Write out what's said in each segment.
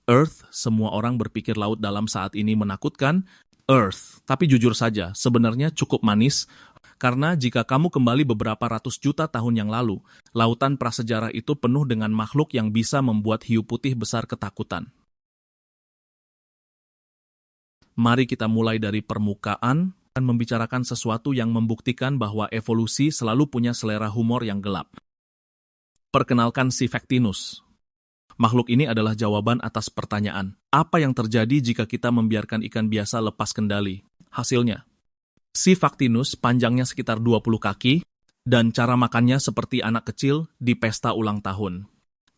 Earth, semua orang berpikir laut dalam saat ini menakutkan. Earth, tapi jujur saja, sebenarnya cukup manis, karena jika kamu kembali beberapa ratus juta tahun yang lalu, lautan prasejarah itu penuh dengan makhluk yang bisa membuat hiu putih besar ketakutan. Mari kita mulai dari permukaan dan membicarakan sesuatu yang membuktikan bahwa evolusi selalu punya selera humor yang gelap. Perkenalkan Sifectinus. Makhluk ini adalah jawaban atas pertanyaan, apa yang terjadi jika kita membiarkan ikan biasa lepas kendali? Hasilnya, Sifectinus panjangnya sekitar 20 kaki, dan cara makannya seperti anak kecil di pesta ulang tahun.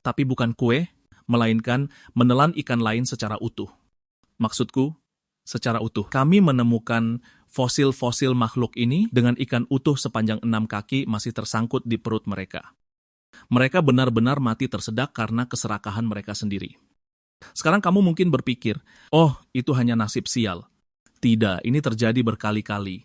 Tapi bukan kue, melainkan menelan ikan lain secara utuh. Maksudku, secara utuh. Kami menemukan fosil-fosil makhluk ini dengan ikan utuh sepanjang 6 kaki masih tersangkut di perut mereka. Mereka benar-benar mati tersedak karena keserakahan mereka sendiri. Sekarang kamu mungkin berpikir, oh, itu hanya nasib sial. Tidak, ini terjadi berkali-kali.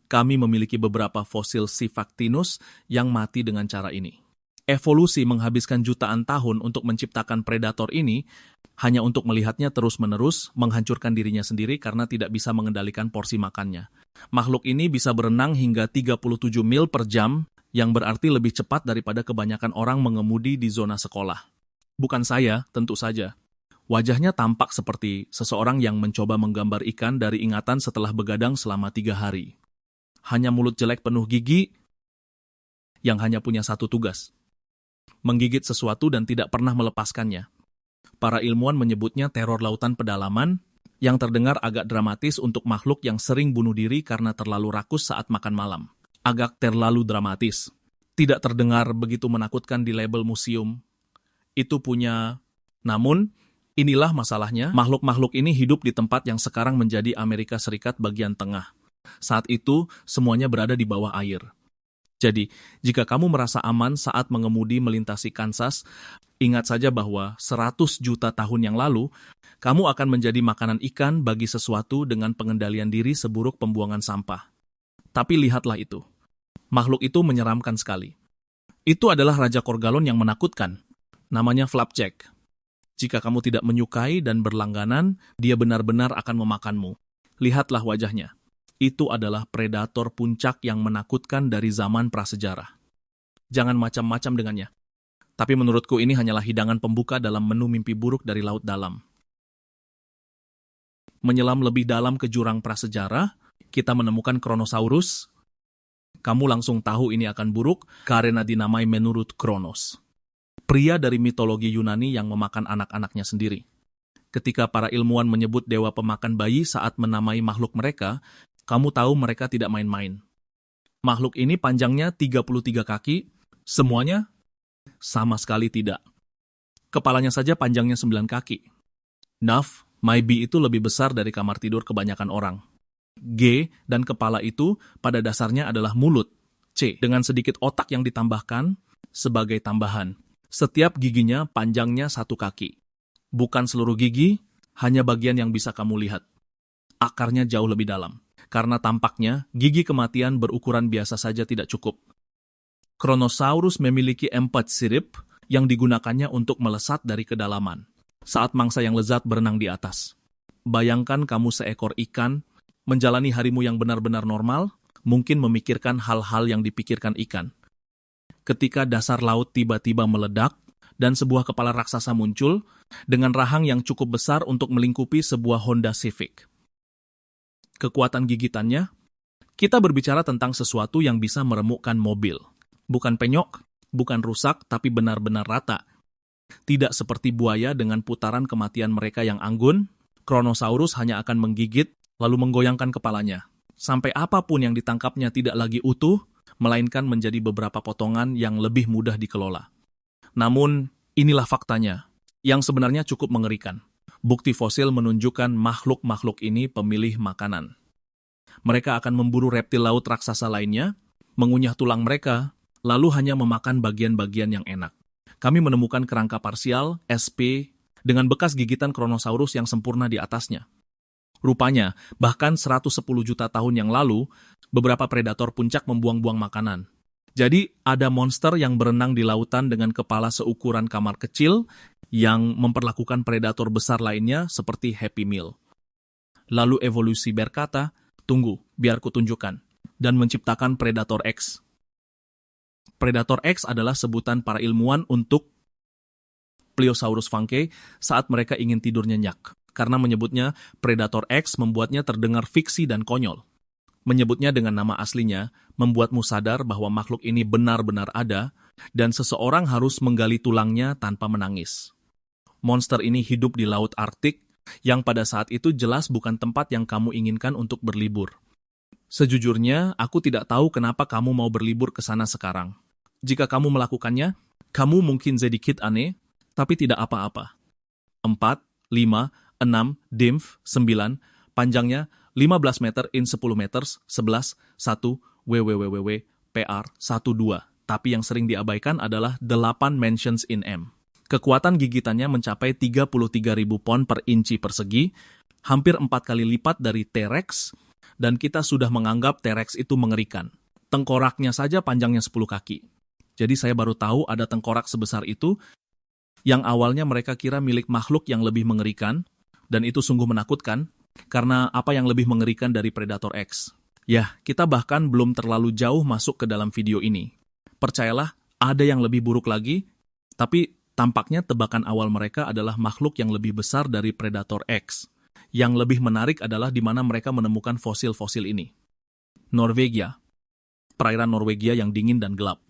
Kami memiliki beberapa fosil Sifectinus yang mati dengan cara ini. Evolusi menghabiskan jutaan tahun untuk menciptakan predator ini, hanya untuk melihatnya terus-menerus menghancurkan dirinya sendiri karena tidak bisa mengendalikan porsi makannya. Makhluk ini bisa berenang hingga 37 mil per jam, yang berarti lebih cepat daripada kebanyakan orang mengemudi di zona sekolah. Bukan saya, tentu saja. Wajahnya tampak seperti seseorang yang mencoba menggambar ikan dari ingatan setelah begadang selama 3 hari. Hanya mulut jelek penuh gigi yang hanya punya satu tugas: menggigit sesuatu dan tidak pernah melepaskannya. Para ilmuwan menyebutnya teror lautan pedalaman, yang terdengar agak dramatis untuk makhluk yang sering bunuh diri karena terlalu rakus saat makan malam. Agak terlalu dramatis. Tidak terdengar begitu menakutkan di label museum. Itu punya. Namun, inilah masalahnya, makhluk-makhluk ini hidup di tempat yang sekarang menjadi Amerika Serikat bagian tengah. Saat itu, semuanya berada di bawah air. Jadi, jika kamu merasa aman saat mengemudi melintasi Kansas, ingat saja bahwa 100 juta tahun yang lalu, kamu akan menjadi makanan ikan bagi sesuatu dengan pengendalian diri seburuk pembuangan sampah. Tapi lihatlah itu. Makhluk itu menyeramkan sekali. Itu adalah Raja Korgalon yang menakutkan. Namanya Flapjack. Jika kamu tidak menyukai dan berlangganan, dia benar-benar akan memakanmu. Lihatlah wajahnya. Itu adalah predator puncak yang menakutkan dari zaman prasejarah. Jangan macam-macam dengannya. Tapi menurutku ini hanyalah hidangan pembuka dalam menu mimpi buruk dari laut dalam. Menyelam lebih dalam ke jurang prasejarah, kita menemukan Kronosaurus. Kamu langsung tahu ini akan buruk karena dinamai menurut Kronos. Pria dari mitologi Yunani yang memakan anak-anaknya sendiri. Ketika para ilmuwan menyebut dewa pemakan bayi saat menamai makhluk mereka, kamu tahu mereka tidak main-main. Makhluk ini panjangnya 33 kaki, semuanya sama sekali tidak. Kepalanya saja panjangnya 9 kaki. Naf, maybe itu lebih besar dari kamar tidur kebanyakan orang. G dan kepala itu pada dasarnya adalah mulut. C dengan sedikit otak yang ditambahkan sebagai tambahan. Setiap giginya panjangnya 1 kaki. Bukan seluruh gigi, hanya bagian yang bisa kamu lihat. Akarnya jauh lebih dalam. Karena tampaknya gigi kematian berukuran biasa saja tidak cukup. Kronosaurus memiliki 4 sirip yang digunakannya untuk melesat dari kedalaman. Saat mangsa yang lezat berenang di atas. Bayangkan kamu seekor ikan menjalani harimu yang benar-benar normal, mungkin memikirkan hal-hal yang dipikirkan ikan. Ketika dasar laut tiba-tiba meledak, dan sebuah kepala raksasa muncul, dengan rahang yang cukup besar untuk melingkupi sebuah Honda Civic. Kekuatan gigitannya, kita berbicara tentang sesuatu yang bisa meremukkan mobil. Bukan penyok, bukan rusak, tapi benar-benar rata. Tidak seperti buaya dengan putaran kematian mereka yang anggun, Kronosaurus hanya akan menggigit, lalu menggoyangkan kepalanya. Sampai apapun yang ditangkapnya tidak lagi utuh, melainkan menjadi beberapa potongan yang lebih mudah dikelola. Namun, inilah faktanya, yang sebenarnya cukup mengerikan. Bukti fosil menunjukkan makhluk-makhluk ini pemilih makanan. Mereka akan memburu reptil laut raksasa lainnya, mengunyah tulang mereka, lalu hanya memakan bagian-bagian yang enak. Kami menemukan kerangka parsial, SP, dengan bekas gigitan Kronosaurus yang sempurna di atasnya. Rupanya, bahkan 110 juta tahun yang lalu, beberapa predator puncak membuang-buang makanan. Jadi, ada monster yang berenang di lautan dengan kepala seukuran kamar kecil yang memperlakukan predator besar lainnya seperti Happy Meal. Lalu evolusi berkata, tunggu, biar kutunjukkan, dan menciptakan Predator X. Predator X adalah sebutan para ilmuwan untuk Pliosaurus funke saat mereka ingin tidur nyenyak. Karena menyebutnya Predator X membuatnya terdengar fiksi dan konyol. Menyebutnya dengan nama aslinya membuatmu sadar bahwa makhluk ini benar-benar ada dan seseorang harus menggali tulangnya tanpa menangis. Monster ini hidup di Laut Arktik yang pada saat itu jelas bukan tempat yang kamu inginkan untuk berlibur. Sejujurnya, aku tidak tahu kenapa kamu mau berlibur ke sana sekarang. Jika kamu melakukannya, kamu mungkin sedikit aneh, tapi tidak apa-apa. 4, 5, 6, dimf, 9, panjangnya 15 meter in 10 meter, 11, 1, www, PR, 12. Tapi yang sering diabaikan adalah 8 mentions in M. Kekuatan gigitannya mencapai 33.000 pon per inci persegi, hampir 4 kali lipat dari T-Rex, dan kita sudah menganggap T-Rex itu mengerikan. Tengkoraknya saja panjangnya 10 kaki. Jadi saya baru tahu ada tengkorak sebesar itu, yang awalnya mereka kira milik makhluk yang lebih mengerikan, dan itu sungguh menakutkan, karena apa yang lebih mengerikan dari Predator X? Ya, kita bahkan belum terlalu jauh masuk ke dalam video ini. Percayalah, ada yang lebih buruk lagi, tapi tampaknya tebakan awal mereka adalah makhluk yang lebih besar dari Predator X. Yang lebih menarik adalah di mana mereka menemukan fosil-fosil ini. Norwegia. Perairan Norwegia yang dingin dan gelap.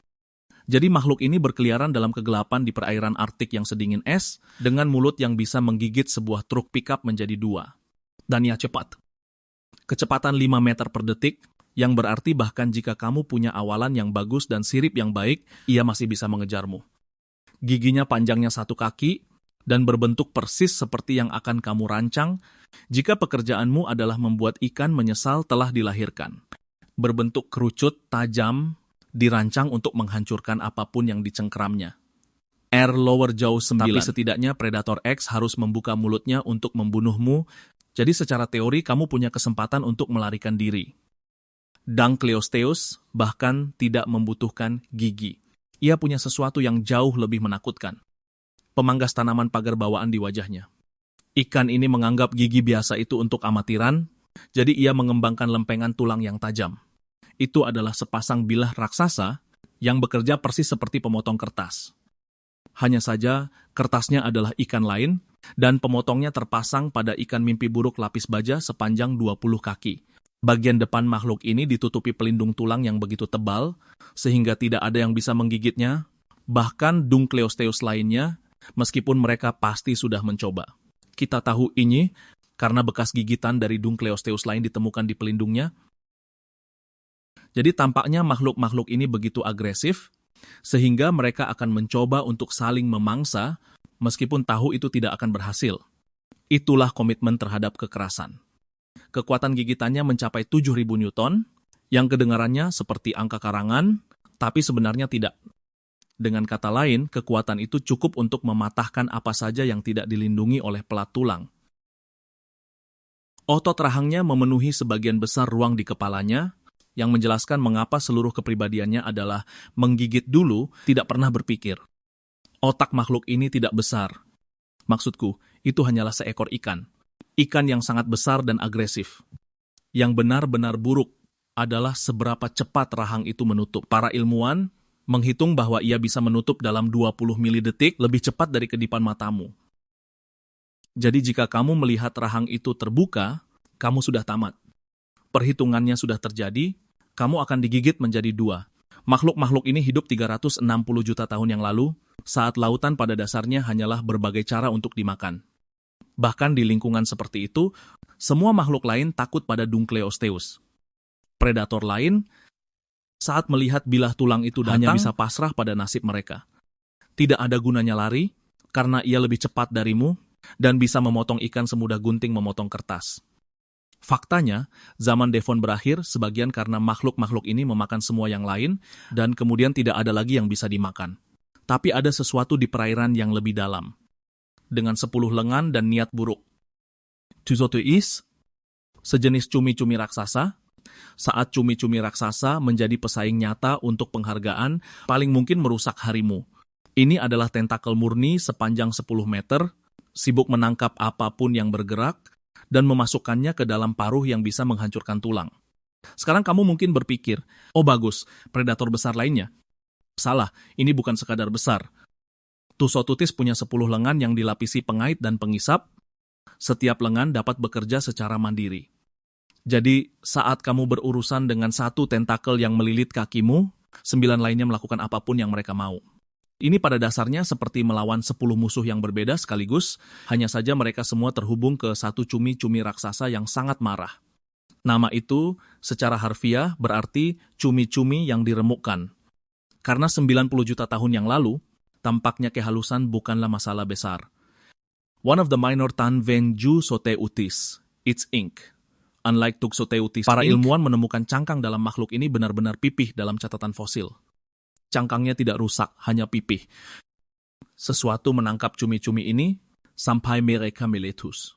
Jadi makhluk ini berkeliaran dalam kegelapan di perairan Arktik yang sedingin es, dengan mulut yang bisa menggigit sebuah truk pickup menjadi 2. Dan ia cepat. Kecepatan 5 meter per detik, yang berarti bahkan jika kamu punya awalan yang bagus dan sirip yang baik, ia masih bisa mengejarmu. Giginya panjangnya 1 kaki, dan berbentuk persis seperti yang akan kamu rancang jika pekerjaanmu adalah membuat ikan menyesal telah dilahirkan. Berbentuk kerucut, tajam, dirancang untuk menghancurkan apapun yang dicengkramnya. Air Lower Jaw 9. Tapi setidaknya Predator X harus membuka mulutnya untuk membunuhmu, jadi secara teori kamu punya kesempatan untuk melarikan diri. Dunkleosteus bahkan tidak membutuhkan gigi. Ia punya sesuatu yang jauh lebih menakutkan. Pemanggas tanaman pagar bawaan di wajahnya. Ikan ini menganggap gigi biasa itu untuk amatiran, jadi ia mengembangkan lempengan tulang yang tajam. Itu adalah sepasang bilah raksasa yang bekerja persis seperti pemotong kertas. Hanya saja, kertasnya adalah ikan lain, dan pemotongnya terpasang pada ikan mimpi buruk lapis baja sepanjang 20 kaki. Bagian depan makhluk ini ditutupi pelindung tulang yang begitu tebal, sehingga tidak ada yang bisa menggigitnya, bahkan Dunkleosteus lainnya, meskipun mereka pasti sudah mencoba. Kita tahu ini karena bekas gigitan dari Dunkleosteus lain ditemukan di pelindungnya. Jadi tampaknya makhluk-makhluk ini begitu agresif, sehingga mereka akan mencoba untuk saling memangsa, meskipun tahu itu tidak akan berhasil. Itulah komitmen terhadap kekerasan. Kekuatan gigitannya mencapai 7.000 Newton, yang kedengarannya seperti angka karangan, tapi sebenarnya tidak. Dengan kata lain, kekuatan itu cukup untuk mematahkan apa saja yang tidak dilindungi oleh pelat tulang. Otot rahangnya memenuhi sebagian besar ruang di kepalanya, yang menjelaskan mengapa seluruh kepribadiannya adalah menggigit dulu, tidak pernah berpikir. Otak makhluk ini tidak besar. Maksudku, itu hanyalah seekor ikan. Ikan yang sangat besar dan agresif. Yang benar-benar buruk adalah seberapa cepat rahang itu menutup. Para ilmuwan menghitung bahwa ia bisa menutup dalam 20 milidetik lebih cepat dari kedipan matamu. Jadi jika kamu melihat rahang itu terbuka, kamu sudah tamat. Perhitungannya sudah terjadi, kamu akan digigit menjadi 2. Makhluk-makhluk ini hidup 360 juta tahun yang lalu, saat lautan pada dasarnya hanyalah berbagai cara untuk dimakan. Bahkan di lingkungan seperti itu, semua makhluk lain takut pada Dunkleosteus. Predator lain, saat melihat bilah tulang itu datang, hanya bisa pasrah pada nasib mereka. Tidak ada gunanya lari, karena ia lebih cepat darimu, dan bisa memotong ikan semudah gunting memotong kertas. Faktanya, zaman Devon berakhir sebagian karena makhluk-makhluk ini memakan semua yang lain, dan kemudian tidak ada lagi yang bisa dimakan. Tapi ada sesuatu di perairan yang lebih dalam. Dengan 10 lengan dan niat buruk. Tuzotuis, sejenis cumi-cumi raksasa. Saat cumi-cumi raksasa menjadi pesaing nyata untuk penghargaan, paling mungkin merusak harimu. Ini adalah tentakel murni sepanjang 10 meter, sibuk menangkap apapun yang bergerak, dan memasukkannya ke dalam paruh yang bisa menghancurkan tulang. Sekarang kamu mungkin berpikir, oh bagus, predator besar lainnya. Salah, ini bukan sekadar besar. Tussotutis punya 10 lengan yang dilapisi pengait dan pengisap. Setiap lengan dapat bekerja secara mandiri. Jadi, saat kamu berurusan dengan satu tentakel yang melilit kakimu, 9 lainnya melakukan apapun yang mereka mau. Ini pada dasarnya seperti melawan 10 musuh yang berbeda sekaligus, hanya saja mereka semua terhubung ke satu cumi-cumi raksasa yang sangat marah. Nama itu secara harfiah berarti cumi-cumi yang diremukkan. Karena 90 juta tahun yang lalu, tampaknya kehalusan bukanlah masalah besar. One of the minor Tanvenju Soteutis, its ink. Unlike Tuxoteutis, para ilmuwan menemukan cangkang dalam makhluk ini benar-benar pipih dalam catatan fosil. Cangkangnya tidak rusak, hanya pipih. Sesuatu menangkap cumi-cumi ini sampai mereka meletus.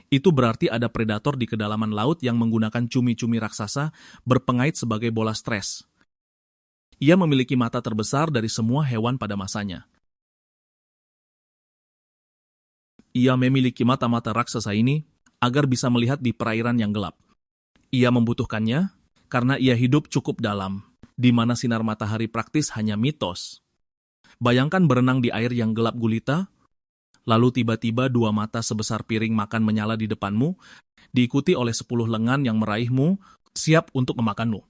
Itu berarti ada predator di kedalaman laut yang menggunakan cumi-cumi raksasa berpengait sebagai bola stres. Ia memiliki mata terbesar dari semua hewan pada masanya. Ia memiliki mata-mata raksasa ini agar bisa melihat di perairan yang gelap. Ia membutuhkannya karena ia hidup cukup dalam, di mana sinar matahari praktis hanya mitos. Bayangkan berenang di air yang gelap gulita, lalu tiba-tiba 2 mata sebesar piring makan menyala di depanmu, diikuti oleh 10 lengan yang meraihmu, siap untuk memakanmu.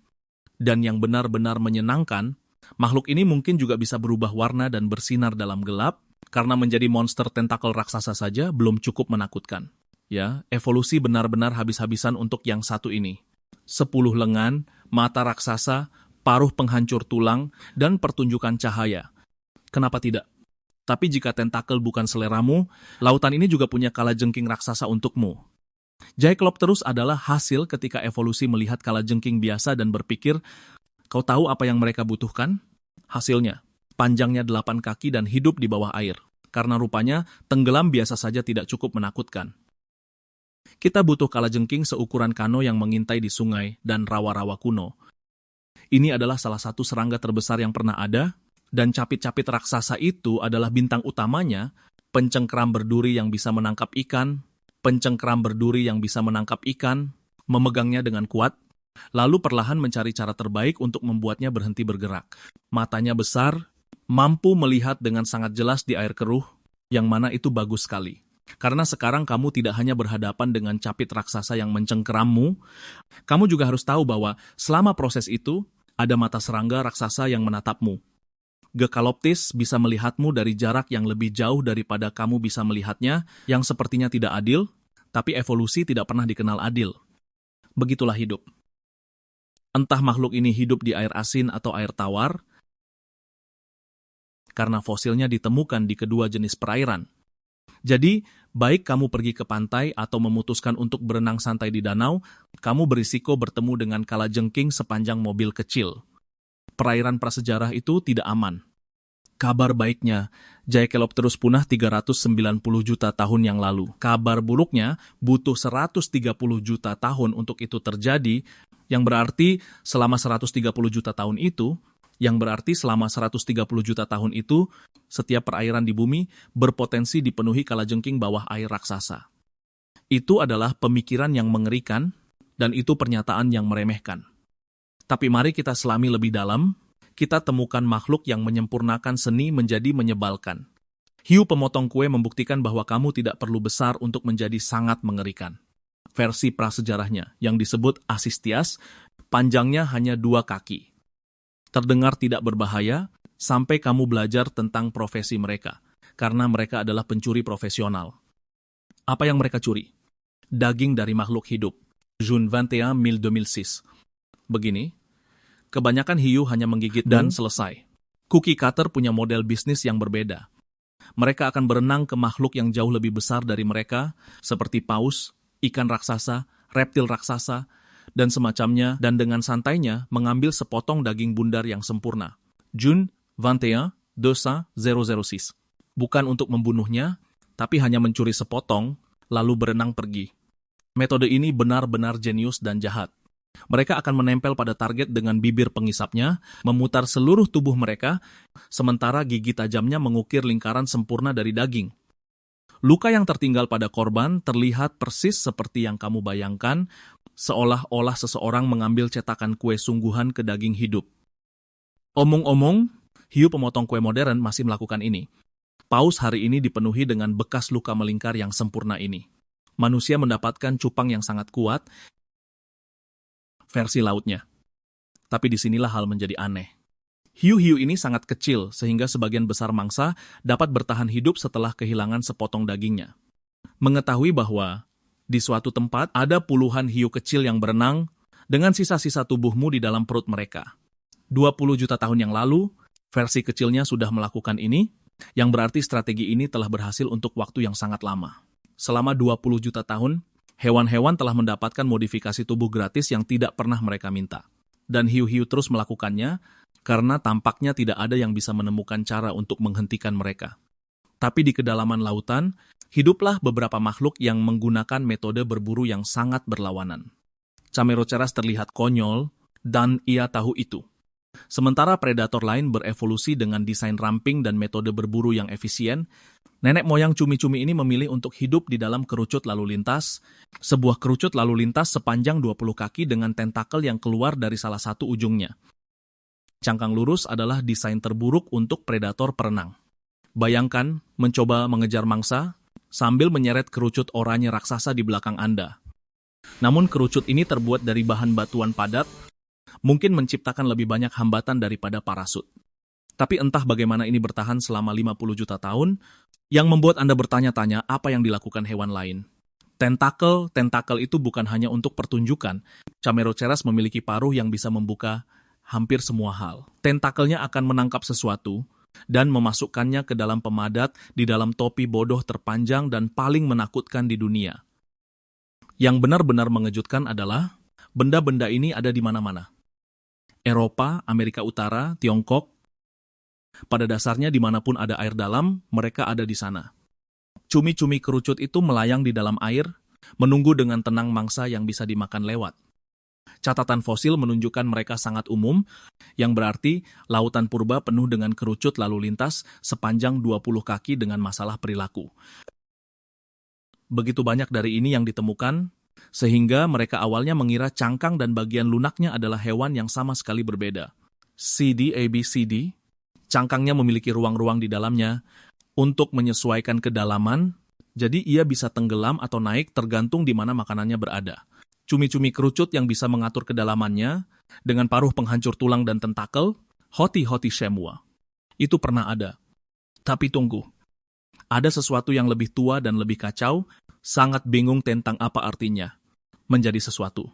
Dan yang benar-benar menyenangkan, makhluk ini mungkin juga bisa berubah warna dan bersinar dalam gelap, karena menjadi monster tentakel raksasa saja belum cukup menakutkan. Ya, evolusi benar-benar habis-habisan untuk yang satu ini. 10 lengan, mata raksasa, paruh penghancur tulang, dan pertunjukan cahaya. Kenapa tidak? Tapi jika tentakel bukan seleramu, lautan ini juga punya kalajengking raksasa untukmu. Cyclopterus adalah hasil ketika evolusi melihat kalajengking biasa dan berpikir, kau tahu apa yang mereka butuhkan? Hasilnya, panjangnya 8 kaki dan hidup di bawah air. Karena rupanya, tenggelam biasa saja tidak cukup menakutkan. Kita butuh kalajengking seukuran kano yang mengintai di sungai dan rawa-rawa kuno. Ini adalah salah satu serangga terbesar yang pernah ada, dan capit-capit raksasa itu adalah bintang utamanya, pencengkeram berduri yang bisa menangkap ikan, memegangnya dengan kuat, lalu perlahan mencari cara terbaik untuk membuatnya berhenti bergerak. Matanya besar, mampu melihat dengan sangat jelas di air keruh, yang mana itu bagus sekali. Karena sekarang kamu tidak hanya berhadapan dengan capit raksasa yang mencengkerammu, kamu juga harus tahu bahwa selama proses itu, ada mata serangga raksasa yang menatapmu. Gekaloptis bisa melihatmu dari jarak yang lebih jauh daripada kamu bisa melihatnya, yang sepertinya tidak adil, tapi evolusi tidak pernah dikenal adil. Begitulah hidup. Entah makhluk ini hidup di air asin atau air tawar, karena fosilnya ditemukan di kedua jenis perairan. Jadi, baik kamu pergi ke pantai atau memutuskan untuk berenang santai di danau, kamu berisiko bertemu dengan kalajengking sepanjang mobil kecil. Perairan prasejarah itu tidak aman. Kabar baiknya, Cyclopterus punah 390 juta tahun yang lalu. Kabar buruknya, butuh 130 juta tahun untuk itu terjadi, yang berarti selama 130 juta tahun itu, setiap perairan di bumi berpotensi dipenuhi kalajengking bawah air raksasa. Itu adalah pemikiran yang mengerikan, dan itu pernyataan yang meremehkan. Tapi mari kita selami lebih dalam, kita temukan makhluk yang menyempurnakan seni menjadi menyebalkan. Hiu pemotong kue membuktikan bahwa kamu tidak perlu besar untuk menjadi sangat mengerikan. Versi prasejarahnya, yang disebut Asistias, panjangnya hanya 2 kaki. Terdengar tidak berbahaya, sampai kamu belajar tentang profesi mereka, karena mereka adalah pencuri profesional. Apa yang mereka curi? Daging dari makhluk hidup. June 21, 2006. Begini, kebanyakan hiu hanya menggigit dan selesai. Cookie cutter punya model bisnis yang berbeda. Mereka akan berenang ke makhluk yang jauh lebih besar dari mereka, seperti paus, ikan raksasa, reptil raksasa, dan semacamnya, dan dengan santainya mengambil sepotong daging bundar yang sempurna. June 21, 2006. Bukan untuk membunuhnya, tapi hanya mencuri sepotong, lalu berenang pergi. Metode ini benar-benar jenius dan jahat. Mereka akan menempel pada target dengan bibir pengisapnya, memutar seluruh tubuh mereka, sementara gigi tajamnya mengukir lingkaran sempurna dari daging. Luka yang tertinggal pada korban terlihat persis seperti yang kamu bayangkan, seolah-olah seseorang mengambil cetakan kue sungguhan ke daging hidup. Omong-omong, hiu pemotong kue modern masih melakukan ini. Paus hari ini dipenuhi dengan bekas luka melingkar yang sempurna ini. Manusia mendapatkan cupang yang sangat kuat, versi lautnya. Tapi disinilah hal menjadi aneh. Hiu-hiu ini sangat kecil sehingga sebagian besar mangsa dapat bertahan hidup setelah kehilangan sepotong dagingnya. Mengetahui bahwa di suatu tempat ada puluhan hiu kecil yang berenang dengan sisa-sisa tubuhmu di dalam perut mereka. 20 juta tahun yang lalu, versi kecilnya sudah melakukan ini, yang berarti strategi ini telah berhasil untuk waktu yang sangat lama. Selama 20 juta tahun, hewan-hewan telah mendapatkan modifikasi tubuh gratis yang tidak pernah mereka minta. Dan hiu-hiu terus melakukannya karena tampaknya tidak ada yang bisa menemukan cara untuk menghentikan mereka. Tapi di kedalaman lautan, hiduplah beberapa makhluk yang menggunakan metode berburu yang sangat berlawanan. Cameroceras terlihat konyol, dan ia tahu itu. Sementara predator lain berevolusi dengan desain ramping dan metode berburu yang efisien, nenek moyang cumi-cumi ini memilih untuk hidup di dalam kerucut lalu lintas, sebuah kerucut lalu lintas sepanjang 20 kaki dengan tentakel yang keluar dari salah satu ujungnya. Cangkang lurus adalah desain terburuk untuk predator perenang. Bayangkan mencoba mengejar mangsa sambil menyeret kerucut oranye raksasa di belakang Anda. Namun kerucut ini terbuat dari bahan batuan padat, mungkin menciptakan lebih banyak hambatan daripada parasut. Tapi entah bagaimana ini bertahan selama 50 juta tahun, yang membuat Anda bertanya-tanya apa yang dilakukan hewan lain. Tentakel itu bukan hanya untuk pertunjukan. Cameroceras memiliki paruh yang bisa membuka hampir semua hal. Tentakelnya akan menangkap sesuatu dan memasukkannya ke dalam pemadat di dalam topi bodoh terpanjang dan paling menakutkan di dunia. Yang benar-benar mengejutkan adalah benda-benda ini ada di mana-mana. Eropa, Amerika Utara, Tiongkok. Pada dasarnya dimanapun ada air dalam, mereka ada di sana. Cumi-cumi kerucut itu melayang di dalam air, menunggu dengan tenang mangsa yang bisa dimakan lewat. Catatan fosil menunjukkan mereka sangat umum, yang berarti lautan purba penuh dengan kerucut lalu lintas sepanjang 20 kaki dengan masalah perilaku. Begitu banyak dari ini yang ditemukan, sehingga mereka awalnya mengira cangkang dan bagian lunaknya adalah hewan yang sama sekali berbeda. ABCD, cangkangnya memiliki ruang-ruang di dalamnya untuk menyesuaikan kedalaman, jadi ia bisa tenggelam atau naik tergantung di mana makanannya berada. Cumi-cumi kerucut yang bisa mengatur kedalamannya, dengan paruh penghancur tulang dan tentakel, hoti shemua. Itu pernah ada. Tapi tunggu. Ada sesuatu yang lebih tua dan lebih kacau, sangat bingung tentang apa artinya. Menjadi sesuatu.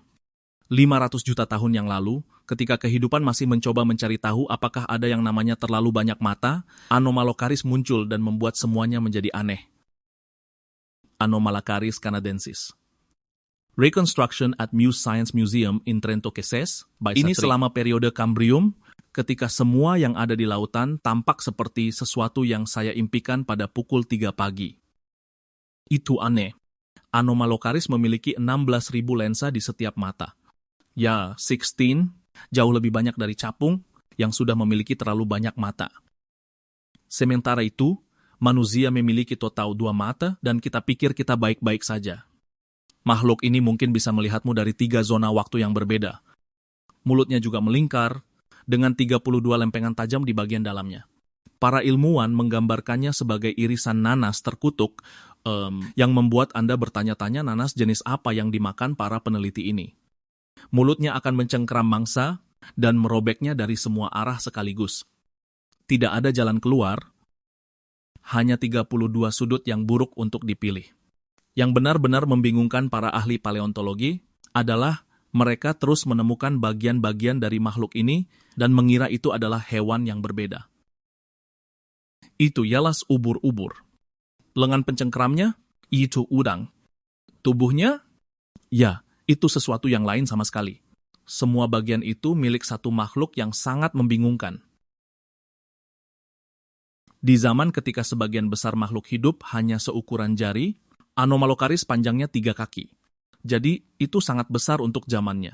500 juta tahun yang lalu, ketika kehidupan masih mencoba mencari tahu apakah ada yang namanya terlalu banyak mata, Anomalocaris muncul dan membuat semuanya menjadi aneh. Anomalocaris canadensis. Reconstruction at Muse Science Museum in Trento Cases by Ini selama periode Kambrium, ketika semua yang ada di lautan tampak seperti sesuatu yang saya impikan pada pukul 3 pagi. Itu aneh. Anomalocaris memiliki 16.000 lensa di setiap mata. Ya, 16, jauh lebih banyak dari capung yang sudah memiliki terlalu banyak mata. Sementara itu, manusia memiliki total 2 mata dan kita pikir kita baik-baik saja. Makhluk ini mungkin bisa melihatmu dari 3 zona waktu yang berbeda. Mulutnya juga melingkar, dengan 32 lempengan tajam di bagian dalamnya. Para ilmuwan menggambarkannya sebagai irisan nanas terkutuk, yang membuat Anda bertanya-tanya nanas jenis apa yang dimakan para peneliti ini. Mulutnya akan mencengkeram mangsa dan merobeknya dari semua arah sekaligus. Tidak ada jalan keluar, hanya 32 sudut yang buruk untuk dipilih. Yang benar-benar membingungkan para ahli paleontologi adalah mereka terus menemukan bagian-bagian dari makhluk ini dan mengira itu adalah hewan yang berbeda. Itu ialah ubur-ubur. Lengan pencengkeramnya, itu udang. Tubuhnya, ya, itu sesuatu yang lain sama sekali. Semua bagian itu milik satu makhluk yang sangat membingungkan. Di zaman ketika sebagian besar makhluk hidup hanya seukuran jari, Anomalocaris panjangnya 3 kaki. Jadi, itu sangat besar untuk zamannya.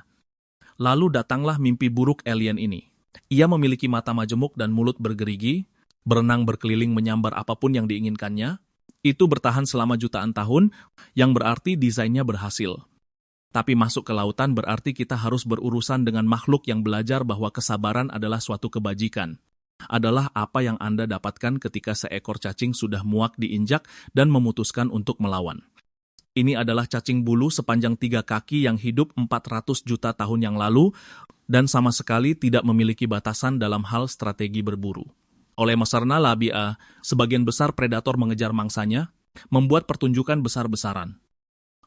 Lalu datanglah mimpi buruk alien ini. Ia memiliki mata majemuk dan mulut bergerigi, berenang berkeliling menyambar apapun yang diinginkannya. Itu bertahan selama jutaan tahun, yang berarti desainnya berhasil. Tapi masuk ke lautan berarti kita harus berurusan dengan makhluk yang belajar bahwa kesabaran adalah suatu kebajikan. Adalah apa yang Anda dapatkan ketika seekor cacing sudah muak diinjak dan memutuskan untuk melawan. Ini adalah cacing bulu sepanjang 3 kaki yang hidup 400 juta tahun yang lalu dan sama sekali tidak memiliki batasan dalam hal strategi berburu. Oleh Mesarna labia, sebagian besar predator mengejar mangsanya, membuat pertunjukan besar-besaran.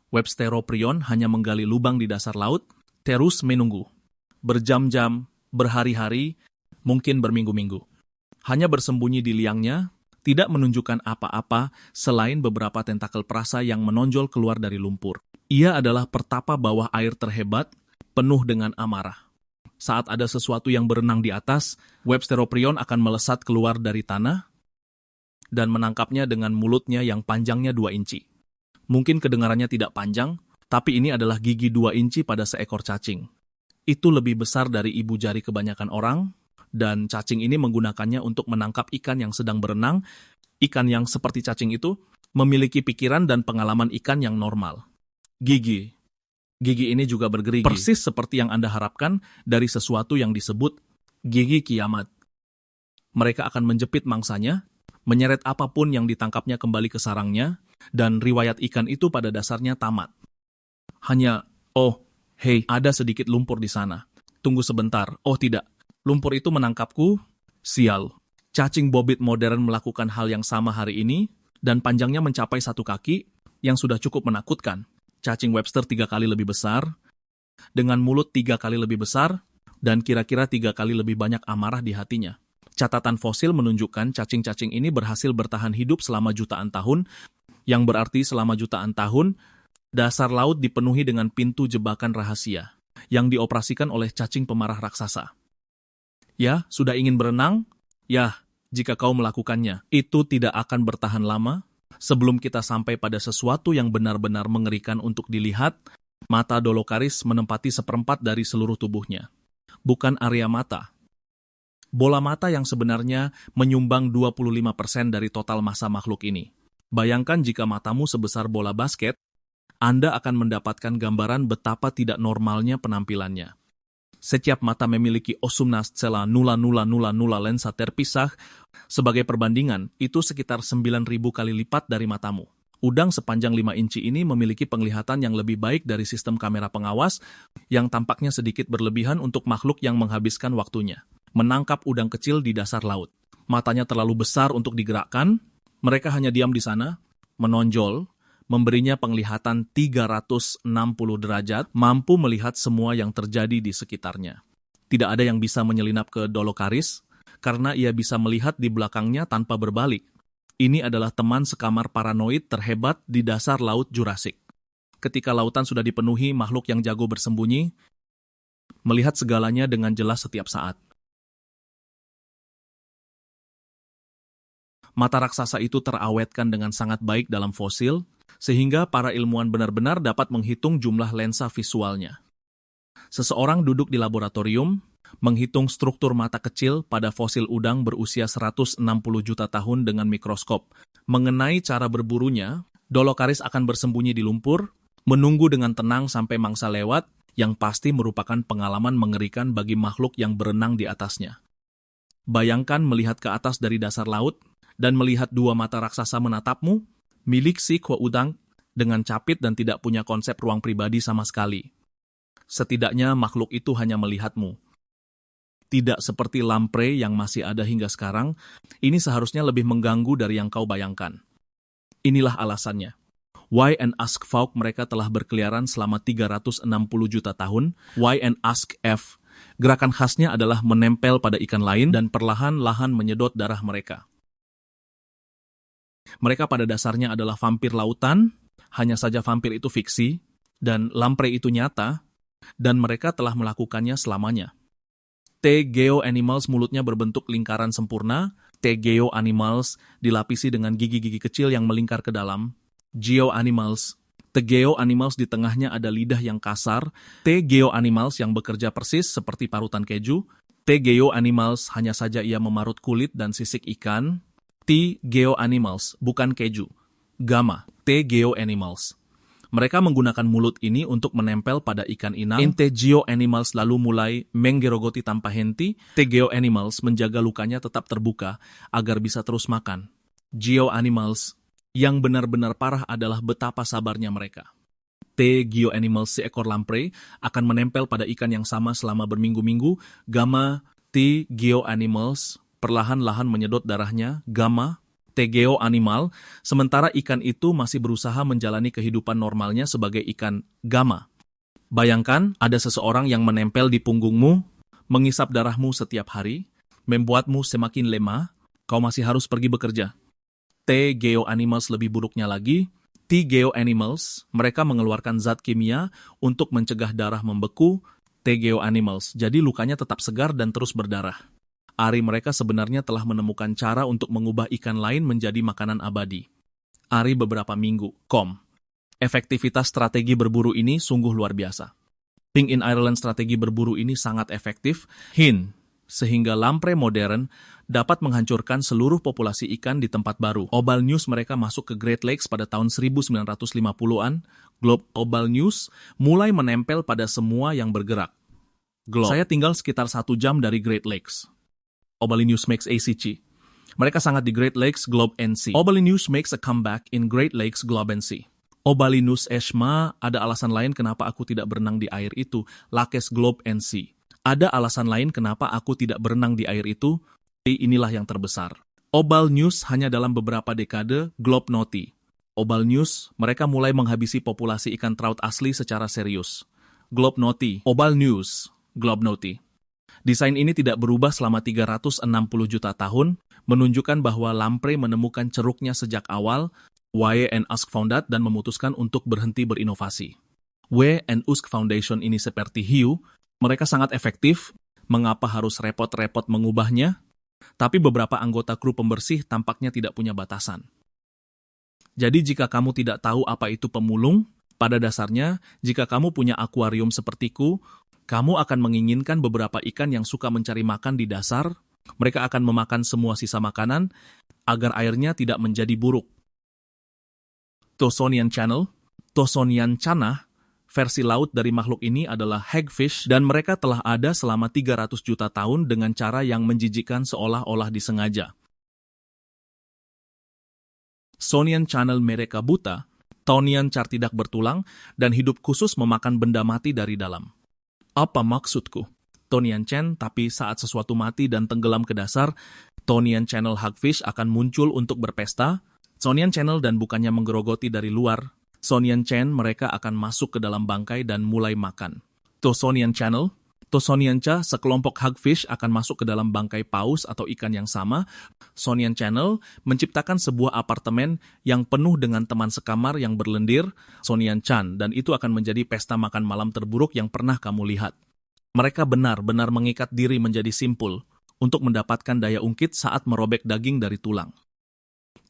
Websteroprion hanya menggali lubang di dasar laut, terus menunggu. Berjam-jam, berhari-hari, mungkin berminggu-minggu. Hanya bersembunyi di liangnya, tidak menunjukkan apa-apa selain beberapa tentakel perasa yang menonjol keluar dari lumpur. Ia adalah pertapa bawah air terhebat, penuh dengan amarah. Saat ada sesuatu yang berenang di atas, Websteroprion akan melesat keluar dari tanah dan menangkapnya dengan mulutnya yang panjangnya 2 inci. Mungkin kedengarannya tidak panjang, tapi ini adalah gigi 2 inci pada seekor cacing. Itu lebih besar dari ibu jari kebanyakan orang, dan cacing ini menggunakannya untuk menangkap ikan yang sedang berenang. Ikan yang seperti cacing itu memiliki pikiran dan pengalaman ikan yang normal. Gigi ini juga bergerigi, persis seperti yang Anda harapkan dari sesuatu yang disebut gigi kiamat. Mereka akan menjepit mangsanya, menyeret apapun yang ditangkapnya kembali ke sarangnya, dan riwayat ikan itu pada dasarnya tamat. Hanya, ada sedikit lumpur di sana. Tunggu sebentar, tidak. Lumpur itu menangkapku, sial. Cacing bobit modern melakukan hal yang sama hari ini, dan panjangnya mencapai 1 kaki, yang sudah cukup menakutkan. Cacing Webster 3 kali lebih besar, dengan mulut 3 kali lebih besar, dan kira-kira 3 kali lebih banyak amarah di hatinya. Catatan fosil menunjukkan cacing-cacing ini berhasil bertahan hidup selama jutaan tahun, yang berarti selama jutaan tahun, dasar laut dipenuhi dengan pintu jebakan rahasia, yang dioperasikan oleh cacing pemarah raksasa. Ya, sudah ingin berenang? Ya, jika kau melakukannya, itu tidak akan bertahan lama. Sebelum kita sampai pada sesuatu yang benar-benar mengerikan untuk dilihat, mata Dolocaris menempati 1/4 dari seluruh tubuhnya. Bukan area mata. Bola mata yang sebenarnya menyumbang 25% dari total massa makhluk ini. Bayangkan jika matamu sebesar bola basket, Anda akan mendapatkan gambaran betapa tidak normalnya penampilannya. Setiap mata memiliki osumna scella 0,000 lensa terpisah. Sebagai perbandingan, itu sekitar 9.000 kali lipat dari matamu. Udang sepanjang 5 inci ini memiliki penglihatan yang lebih baik dari sistem kamera pengawas, yang tampaknya sedikit berlebihan untuk makhluk yang menghabiskan waktunya menangkap udang kecil di dasar laut. Matanya terlalu besar untuk digerakkan, mereka hanya diam di sana, menonjol, memberinya penglihatan 360 derajat, mampu melihat semua yang terjadi di sekitarnya. Tidak ada yang bisa menyelinap ke Dolocaris, karena ia bisa melihat di belakangnya tanpa berbalik. Ini adalah teman sekamar paranoid terhebat di dasar laut Jurassik. Ketika lautan sudah dipenuhi makhluk yang jago bersembunyi, melihat segalanya dengan jelas setiap saat. Mata raksasa itu terawetkan dengan sangat baik dalam fosil, sehingga para ilmuwan benar-benar dapat menghitung jumlah lensa visualnya. Seseorang duduk di laboratorium, menghitung struktur mata kecil pada fosil udang berusia 160 juta tahun dengan mikroskop. Mengenai cara berburunya, Dolocaris akan bersembunyi di lumpur, menunggu dengan tenang sampai mangsa lewat, yang pasti merupakan pengalaman mengerikan bagi makhluk yang berenang di atasnya. Bayangkan melihat ke atas dari dasar laut, dan melihat 2 mata raksasa menatapmu, milik si Kwa Udang, dengan capit dan tidak punya konsep ruang pribadi sama sekali. Setidaknya makhluk itu hanya melihatmu. Tidak seperti lamprey yang masih ada hingga sekarang, ini seharusnya lebih mengganggu dari yang kau bayangkan. Inilah alasannya. Y and Ask Fauk mereka telah berkeliaran selama 360 juta tahun. Y and Ask F. Gerakan khasnya adalah menempel pada ikan lain dan perlahan-lahan menyedot darah mereka. Mereka pada dasarnya adalah vampir lautan, hanya saja vampir itu fiksi, dan lamprey itu nyata, dan mereka telah melakukannya selamanya. T-Geo Animals mulutnya berbentuk lingkaran sempurna, T-Geo Animals dilapisi dengan gigi-gigi kecil yang melingkar ke dalam, Geo Animals, Tegeo animals di tengahnya ada lidah yang kasar. Tegeo animals yang bekerja persis seperti parutan keju. Tegeo animals hanya saja ia memarut kulit dan sisik ikan. Tegeo animals bukan keju. Gamma, Tegeo animals. Mereka menggunakan mulut ini untuk menempel pada ikan inang. Tegeo animals lalu mulai menggerogoti tanpa henti. Tegeo animals menjaga lukanya tetap terbuka agar bisa terus makan. Geo animals yang benar-benar parah adalah betapa sabarnya mereka. Tegeo animals seekor lamprey akan menempel pada ikan yang sama selama berminggu-minggu. Gamma, Tegeo animals perlahan-lahan menyedot darahnya. Gamma, Tegeo animal, sementara ikan itu masih berusaha menjalani kehidupan normalnya sebagai ikan gamma. Bayangkan ada seseorang yang menempel di punggungmu, mengisap darahmu setiap hari, membuatmu semakin lemah, kau masih harus pergi bekerja. Tegeo animals lebih buruknya lagi, Tegeo animals, mereka mengeluarkan zat kimia untuk mencegah darah membeku. Tegeo animals, jadi lukanya tetap segar dan terus berdarah. Ari mereka sebenarnya telah menemukan cara untuk mengubah ikan lain menjadi makanan abadi. Ari beberapa minggu. Efektivitas strategi berburu ini sungguh luar biasa. Pink in Ireland strategi berburu ini sangat efektif. Sehingga lamprey modern dapat menghancurkan seluruh populasi ikan di tempat baru. Obal News mereka masuk ke Great Lakes pada tahun 1950-an. Globe Obal News mulai menempel pada semua yang bergerak. Saya tinggal sekitar 1 jam dari Great Lakes. Obali News makes ACC. Mereka sangat di Great Lakes, Globe NC. Obali News makes a comeback in Great Lakes, Globe NC. Obali News Eshma, ada alasan lain kenapa aku tidak berenang di air itu. Lakes Globe NC. Ada alasan lain kenapa aku tidak berenang di air itu. Inilah yang terbesar. Obal News hanya dalam beberapa dekade, Globe Noti. Obal News, mereka mulai menghabisi populasi ikan trout asli secara serius. Globe Noti. Obal News, Globe Noti. Desain ini tidak berubah selama 360 juta tahun, menunjukkan bahwa lamprey menemukan ceruknya sejak awal. W&Usk Foundation dan memutuskan untuk berhenti berinovasi. W&Usk Foundation ini seperti hiu, mereka sangat efektif, mengapa harus repot-repot mengubahnya? Tapi beberapa anggota kru pembersih tampaknya tidak punya batasan. Jadi jika kamu tidak tahu apa itu pemulung, pada dasarnya, jika kamu punya akuarium sepertiku, kamu akan menginginkan beberapa ikan yang suka mencari makan di dasar. Mereka akan memakan semua sisa makanan agar airnya tidak menjadi buruk. Tosonian Channel, Tosonian Chanah, versi laut dari makhluk ini adalah hagfish dan mereka telah ada selama 300 juta tahun dengan cara yang menjijikkan seolah-olah disengaja. Sonian Channel mereka buta, Tonian Char tidak bertulang, dan hidup khusus memakan benda mati dari dalam. Apa maksudku? Tonian Chen, tapi saat sesuatu mati dan tenggelam ke dasar, Tonian Channel hagfish akan muncul untuk berpesta. Sonian Channel dan bukannya menggerogoti dari luar, Sonian Chen mereka akan masuk ke dalam bangkai dan mulai makan. Tosonian Channel, Tosonian Cha, sekelompok hagfish akan masuk ke dalam bangkai paus atau ikan yang sama. Sonian Channel menciptakan sebuah apartemen yang penuh dengan teman sekamar yang berlendir, Sonian Chan, dan itu akan menjadi pesta makan malam terburuk yang pernah kamu lihat. Mereka benar-benar mengikat diri menjadi simpul untuk mendapatkan daya ungkit saat merobek daging dari tulang.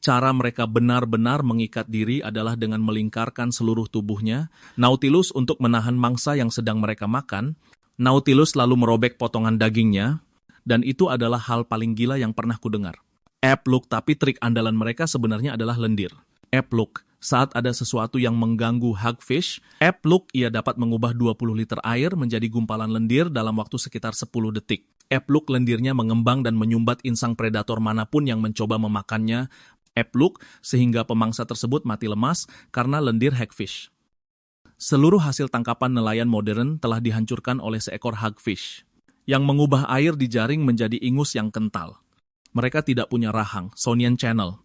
Cara mereka benar-benar mengikat diri adalah dengan melingkarkan seluruh tubuhnya. Nautilus untuk menahan mangsa yang sedang mereka makan. Nautilus lalu merobek potongan dagingnya, dan itu adalah hal paling gila yang pernah kudengar. Eplook, tapi trik andalan mereka sebenarnya adalah lendir. Eplook, saat ada sesuatu yang mengganggu hagfish, Eplook ia dapat mengubah 20 liter air menjadi gumpalan lendir dalam waktu sekitar 10 detik. Eplook lendirnya mengembang dan menyumbat insang predator manapun yang mencoba memakannya. Eplook, sehingga pemangsa tersebut mati lemas karena lendir hagfish. Seluruh hasil tangkapan nelayan modern telah dihancurkan oleh seekor hagfish, yang mengubah air di jaring menjadi ingus yang kental. Mereka tidak punya rahang, Sonian Channel.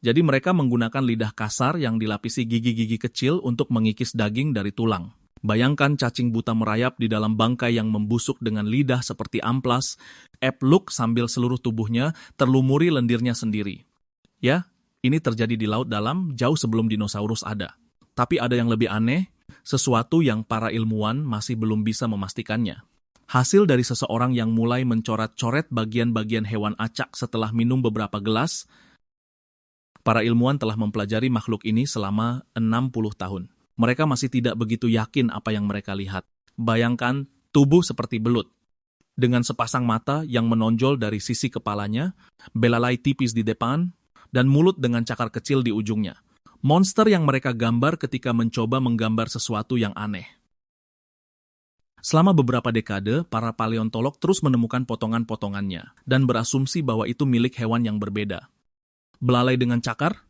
Jadi mereka menggunakan lidah kasar yang dilapisi gigi-gigi kecil untuk mengikis daging dari tulang. Bayangkan cacing buta merayap di dalam bangkai yang membusuk dengan lidah seperti amplas. Eplook sambil seluruh tubuhnya terlumuri lendirnya sendiri. Ya, ini terjadi di laut dalam jauh sebelum dinosaurus ada. Tapi ada yang lebih aneh, sesuatu yang para ilmuwan masih belum bisa memastikannya. Hasil dari seseorang yang mulai mencoret-coret bagian-bagian hewan acak setelah minum beberapa gelas. Para ilmuwan telah mempelajari makhluk ini selama 60 tahun. Mereka masih tidak begitu yakin apa yang mereka lihat. Bayangkan tubuh seperti belut, dengan sepasang mata yang menonjol dari sisi kepalanya, belalai tipis di depan, dan mulut dengan cakar kecil di ujungnya. Monster yang mereka gambar ketika mencoba menggambar sesuatu yang aneh. Selama beberapa dekade, para paleontolog terus menemukan potongan-potongannya dan berasumsi bahwa itu milik hewan yang berbeda. Belalai dengan cakar?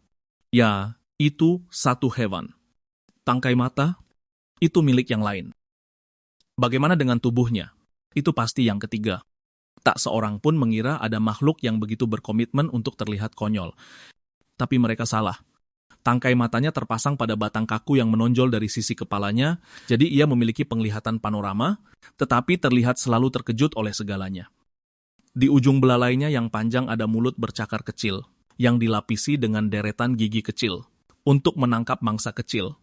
Ya, itu satu hewan. Tangkai mata? Itu milik yang lain. Bagaimana dengan tubuhnya? Itu pasti yang ketiga. Tak seorang pun mengira ada makhluk yang begitu berkomitmen untuk terlihat konyol. Tapi mereka salah. Tangkai matanya terpasang pada batang kaku yang menonjol dari sisi kepalanya, jadi ia memiliki penglihatan panorama, tetapi terlihat selalu terkejut oleh segalanya. Di ujung belalainya yang panjang ada mulut bercakar kecil, yang dilapisi dengan deretan gigi kecil, untuk menangkap mangsa kecil.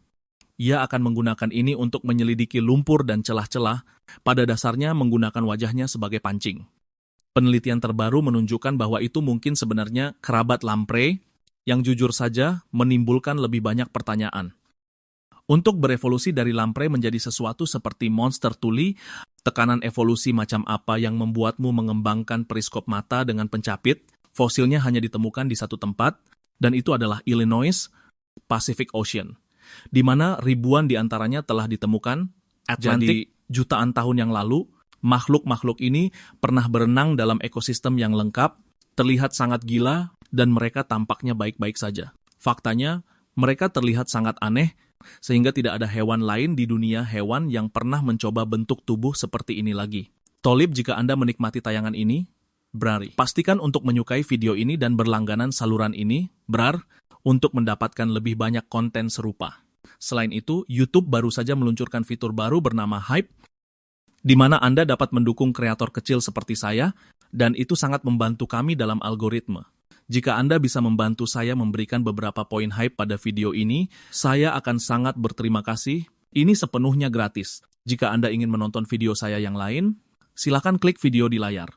Ia akan menggunakan ini untuk menyelidiki lumpur dan celah-celah, pada dasarnya menggunakan wajahnya sebagai pancing. Penelitian terbaru menunjukkan bahwa itu mungkin sebenarnya kerabat lamprey, yang jujur saja menimbulkan lebih banyak pertanyaan. Untuk berevolusi dari lamprey menjadi sesuatu seperti monster tuli, tekanan evolusi macam apa yang membuatmu mengembangkan periskop mata dengan pencapit? Fosilnya hanya ditemukan di satu tempat, dan itu adalah Illinois, Pacific Ocean, di mana ribuan di antaranya telah ditemukan. Jadi, jutaan tahun yang lalu, makhluk-makhluk ini pernah berenang dalam ekosistem yang lengkap, terlihat sangat gila, dan mereka tampaknya baik-baik saja. Faktanya, mereka terlihat sangat aneh, sehingga tidak ada hewan lain di dunia hewan yang pernah mencoba bentuk tubuh seperti ini lagi. Tolib, jika Anda menikmati tayangan ini, pastikan untuk menyukai video ini dan berlangganan saluran ini, untuk mendapatkan lebih banyak konten serupa. Selain itu, YouTube baru saja meluncurkan fitur baru bernama Hype, di mana Anda dapat mendukung kreator kecil seperti saya, dan itu sangat membantu kami dalam algoritma. Jika Anda bisa membantu saya memberikan beberapa poin hype pada video ini, saya akan sangat berterima kasih. Ini sepenuhnya gratis. Jika Anda ingin menonton video saya yang lain, silakan klik video di layar.